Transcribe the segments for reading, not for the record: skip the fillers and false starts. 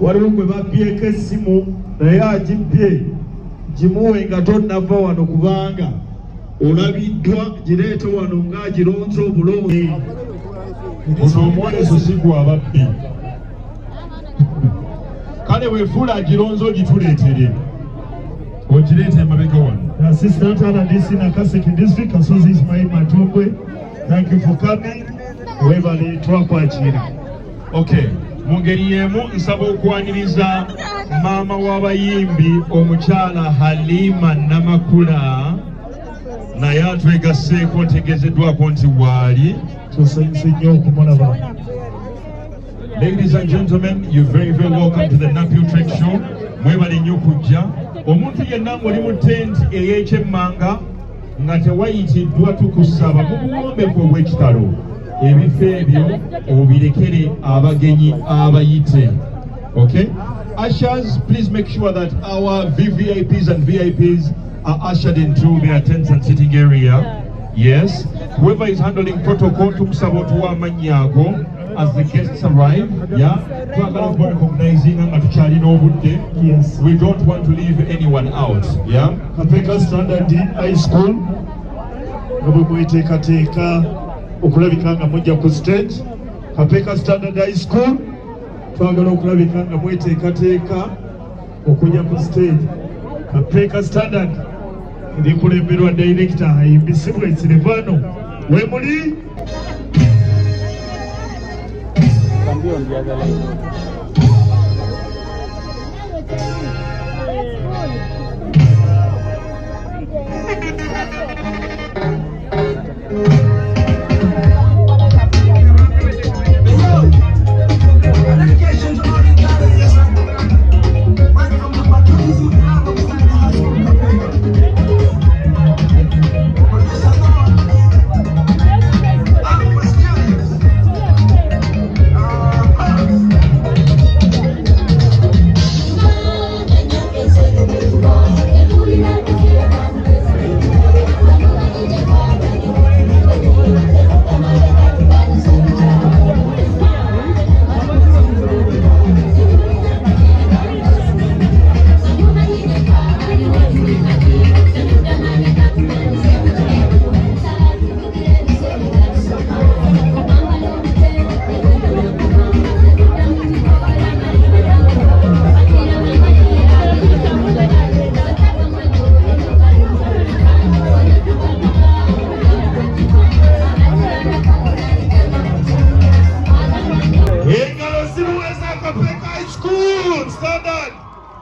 waliwo gwe babyeko essimu naye agibbye gimuwe nga tonnava wano kubanga olabiddwa gireete wano ng'agironze obulungi. Ono omwoleso si gw'ababbi. Kale weefuula agironze ogituleetere. Ogireete emabega wano. The Assistant RDC Nakaseke District, Kasozi Ismail Matongwe, thank you for coming. Webale twakwakira. Okay, mu ngeri y'emu nsaba okwaniriza maama w'abayimbi omukyala Halima Namakula naye atwegasseeko ntegeezeddwako nti waali. Tusanyuse nnyo okumulaba. Ladies and gentlemen, you're very welcome to the Napier Trek Show. Mwebale nnyo kujja. Omuntu yenna ng'oli mu tent ey'ekyemmanga nga tewayitiddwa tukusaba mubuwombeefu obw'ekitalo ebifo ebyo obirekere abagenyi abayite. Okay? Ushers, please make sure that our VVIPs and VIPs are ushered into their tents and sitting area. Yes. Whoever is handling protocol, tukusaba otuwa amannya ago as the guests arrive. Yeah. Twagala okuba recognizing nga tukyalina obudde. Yes. We don't want to leave anyone out. Yeah. Kapeka Standard High School. Nobwe mweteekateeka okulabika nga mujja ku stage. Kapeka Standard High School. Twagala okulabika nga mweteekateeka okujja ku stage. Kapeka Standard ndikulemberwa Director ayimbisibwa Silvano. Wemuli? Cambio on the other line.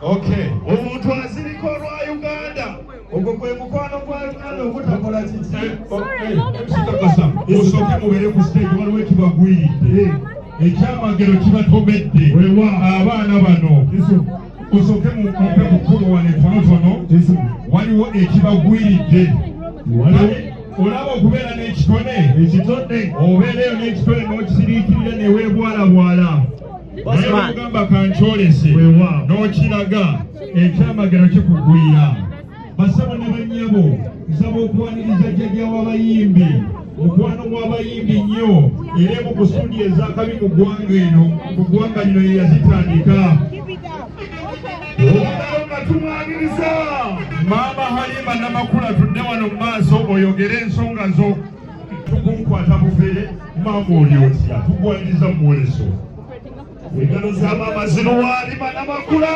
Okay. Omuntu aziriko olwa Uganda. Ogwo gwe mukwano gwa Uganda ogutakola kiti. Osooke mubeere ku stage waliwo ekibagwiridde. Ekyamagero kibatomedde. Abaana bano. Osooke mupe mukulu wane tonotono. Waliwo ekibagwiridde. Olaba okubeera n'ekitone. Ekitone. Obeereyo n'ekitone n'okisiriikirira ne weebwalabwala. Naye omugamba kankyolese n'okiraga ekyamagero kikugwira. Basabo ne bannyabo nsaba okwaniriza jjajja w'abayimbi mukwano gw'abayimbi nnyo era mu kusudi ez'akabi mu ggwanga eno mu ggwanga lino ye yazitandika. Obudde nga tumwaniriza Maama Halima Namakula tudde wano mu maaso oyogere ensonga zo. Tukunkwata bufere maama oli otya tugwaniriza mu mwoleso. engalo za maama zino wa Halima Namakula.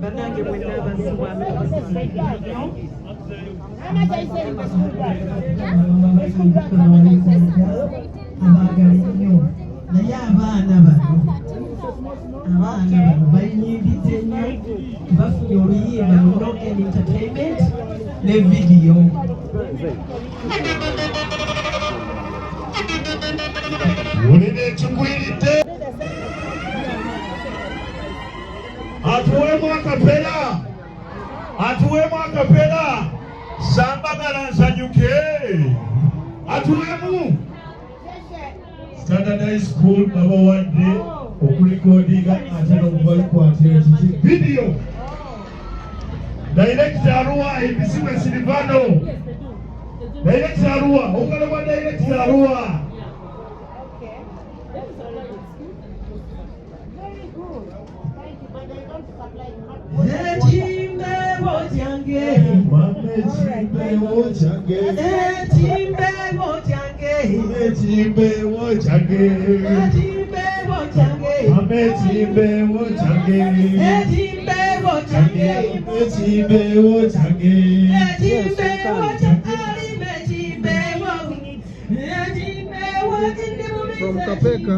Banange mwenna abazibwa abaagala ennyo naye abaana bano bayimbize nnyo bafunye oluyimba mu Noken Entertainment ne vidiyo. Olina ekigwiridde atuweemu akapera sambagala nsanyuke atuweemu. Standard High School babawadde okulikodinga ate n'okubakwatira kiki vidiyo. Director Arua ebisibwe Silvano. Director Arua ogala wa Director Arua. Ekimbewo kyange, ekimbewo kyange, ekimbewo kyange, ekimbewo kyange, ekimbewo kyange, ekimbewo kyange, ekimbewo kyange, ekimbewo From Kapeka.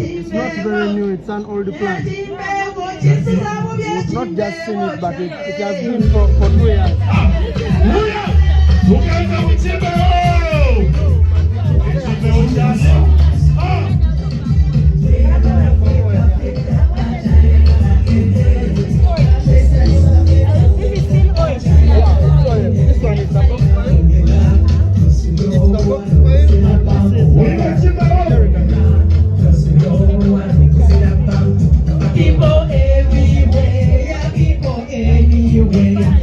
It's not very new, it's an old plant. We've not just seen it, but it has been for 2 years. This one is the people everywhere, people anywhere.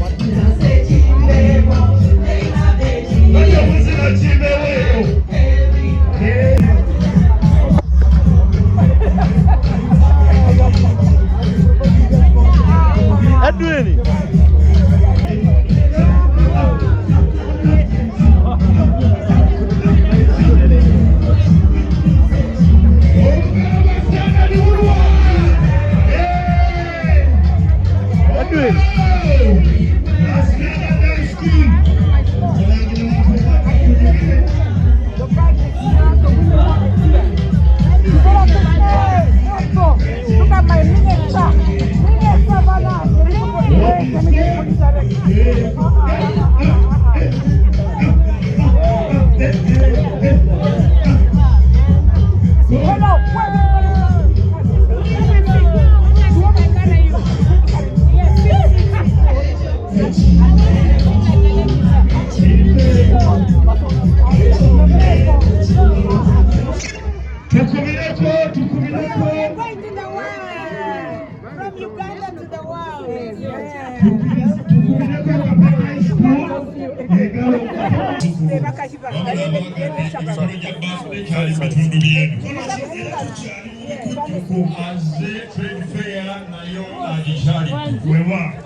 Edwin.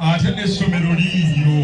Ate n'essomero liiryo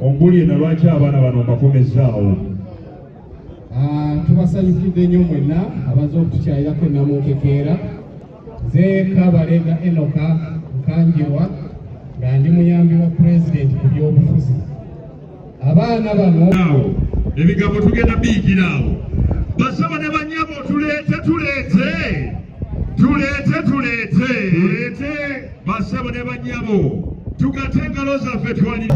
ombulye na lwaki abaana bano mbakomezaawo. Tubasanyukidde nnyo mwenna abaze okutukyalirako Namunkekeera. Nze Kabalega Enoka Nkanjirwa nga ndi muyambi wa pulezidenti ku by'obufuzi. Abaana bano ebigambo tugenda biyigira awo. Basaba ne bannyabo tuleete basaba ne bannyabo tugate engalo zaffe twali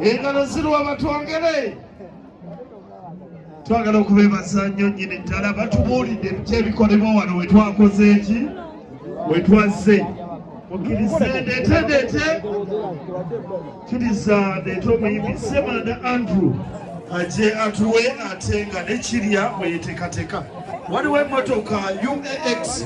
engalo zirwa batwongere. Twagala okubeebaza nnyo nnyini ddala batubuulidde ebiki ebikolebwa wano we twakoze eki we twazze. Mukkirize ndeete kiriza ndeete omuyimbi Semanda Andrew aje atuwe ate nga ne Kirya bwe yeteekateeka. Waliwo emmotoka UAX.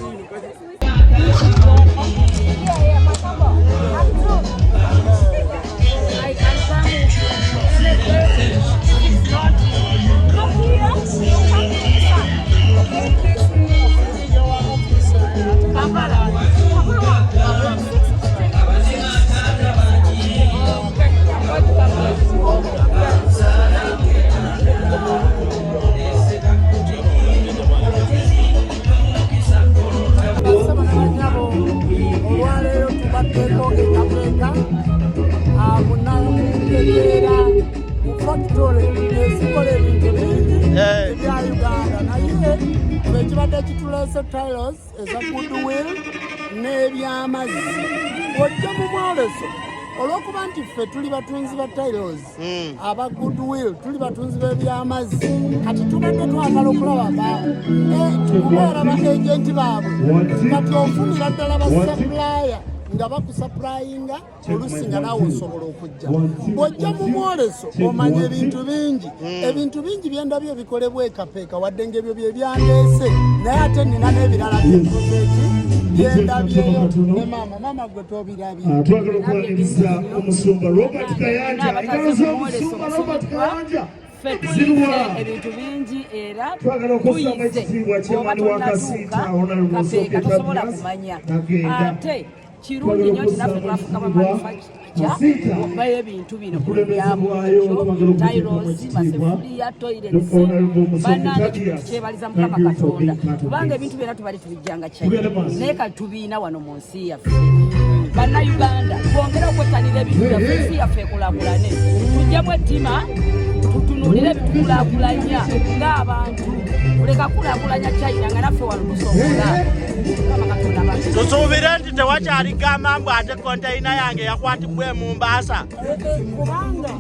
Talos is a goodwill, n'ebyamazzi. Ojja mu mwoleso olw'okuba nti ffe tuli batunzi ba Talos aba goodwill, tuli batunzi b'ebyamazzi, kati tubadde twagala okulaba kubeera ba-agenti baabwe kati ofunira ddala ba-supplier nga bakusuplayinga oluusi nga naawe osobola okujja. Bw'ojja mu mwoleso omanya ebintu bingi byendabyo bikolebwa ekapeeka wadde ng'ebyo bye byandeese, naye ate nina n'ebirala byekozeeki byendabyeyo ne maama gwe tobirabye. Twagala okuwaniriza omusumba Robert Kayanja, engalo z'omusumba Robert Kayanja zirwa. ebintu bingi era Twagala okussaamu ekitiibwa ky'omwami wa Kasiita Honorable Sooke tosobola Tabias kumanya nagenda. ate kirungi nnyo nti naffe twafuka bamanufacture obayo ebintu bino byabukyo tairosi masefuriya toilets banange kitundu kyebaliza mukama katonda kubanga ebintu byonna tubali tubijjanga China naye kati tubiina wano mu nsi yaffe. Bannayuganda twongere okwettanira ebintu byaffe, ensi yaffe ekulaakulane, tujjamu ettima tutunulire ebitukulaakulanya ng'abantu. Oleka kulaakulanya China nga naffe wano tusobola. Tusuubire nti tewakyali gamba mbu ate konteyina yange yakwatibwa e Mombasa. Kubanga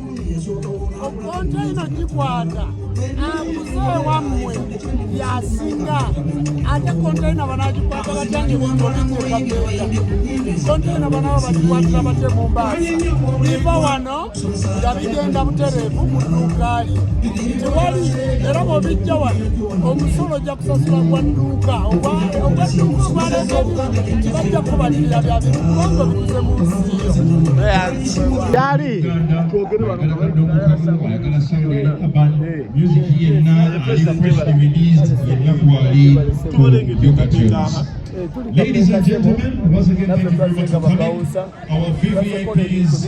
konteyina gikwata aguze wammwe yasinga ate konteyina banagikwata batange bintolingekapeera konteyina banabo bagikwatira bate Mombasa biva wano nga bigenda butereevu mu dduukaali tewali era bw'obijja wano omusolo ojja kusasula gwa dduuka obwadduuka obwaleeta tibajja kubalirira bya bintu kubanga bituze mu nsi yo Yali music yenna ali freshly released yenna kwali to Yoga Tunes. Ladies and gentlemen, once again thank you very much for coming. Our VIPs,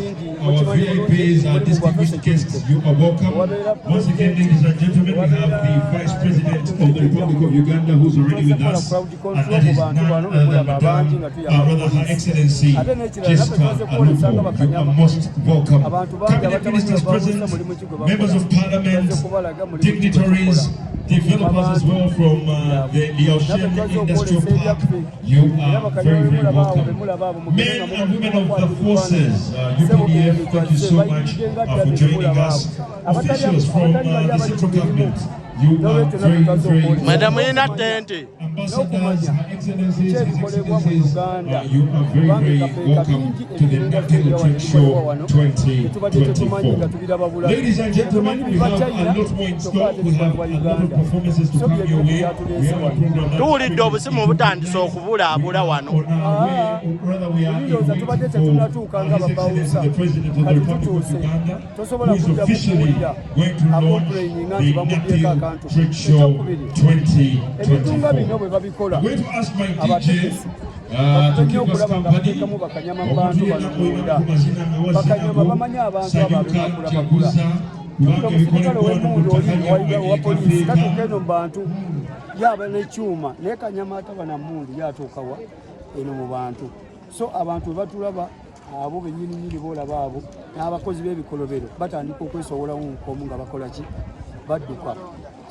our distinguished guests, you are welcome. Once again, ladies and gentlemen, we have the Vice President of the Republic of Uganda who's already with us, and that is none other than Her Excellency Jessica Alupo. You are most welcome. Cabinet Ministers present, Members of Parliament, dignitaries, developers as well from the Ocean Industrial Park. You are very, very welcome. Men and women of the forces, UPDF, thank you so much for joining us. Officials from the central government, you are very, very Madam welcome. ina tente. Ambassadors, Her Excellencies, His Excellencies, you are very, very welcome to the National Trade Show 2024. Ladies and gentlemen, we have a lot more in store. We have a lot of performances to come your way. We have a program Tuwulidde obusimu butandise okubulaabula wano. on our way, or rather we are in waiting for His Excellency the President of the Republic of Uganda, who is officially going to launch the Napio Trade Show 2024. I'm going to ask my DJ to keep us company. Omuntu yenna mwina ku mazina mewazinago Sayuka Jaguza kubanga ebikolebwa wano mu ttaka lyammwe tatuuka ery'Afirika. eno mu bantu yaba n'ekyuma naye Kanyamata banamundu yatuukawa eno mu bantu. So abantu batulaba abo bennyini boolaba abo n'abakozi b'ebikolobero batandika okwesowolamu nkomu nga bakola ki badduka.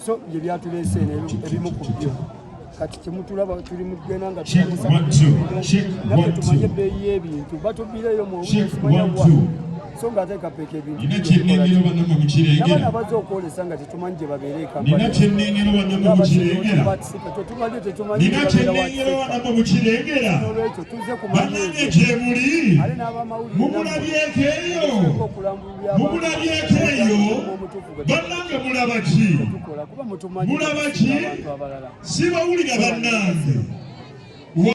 So bye byatuleese ebimu ku byo kati kyemutulaba tuli mugenda nga naffe tumanye ebbeeyi y'ebintu batubireyo mu so nga ateekapeka ebintu nina kyennengero bannamwe mukirengera n'abaana bazze okwolesa nga tetumanyi gye babeera nina kyennengero bannamwe mukirengera nina kyennengero bannamwe mukirengera olwekyo tuze bannange gyemuli ale n'abamawulire mumulabyeko eyo mumulabyeko eyo bannange mulaba ki kuba mutumanyi mulaba ki abantu abalala sibawulira bannange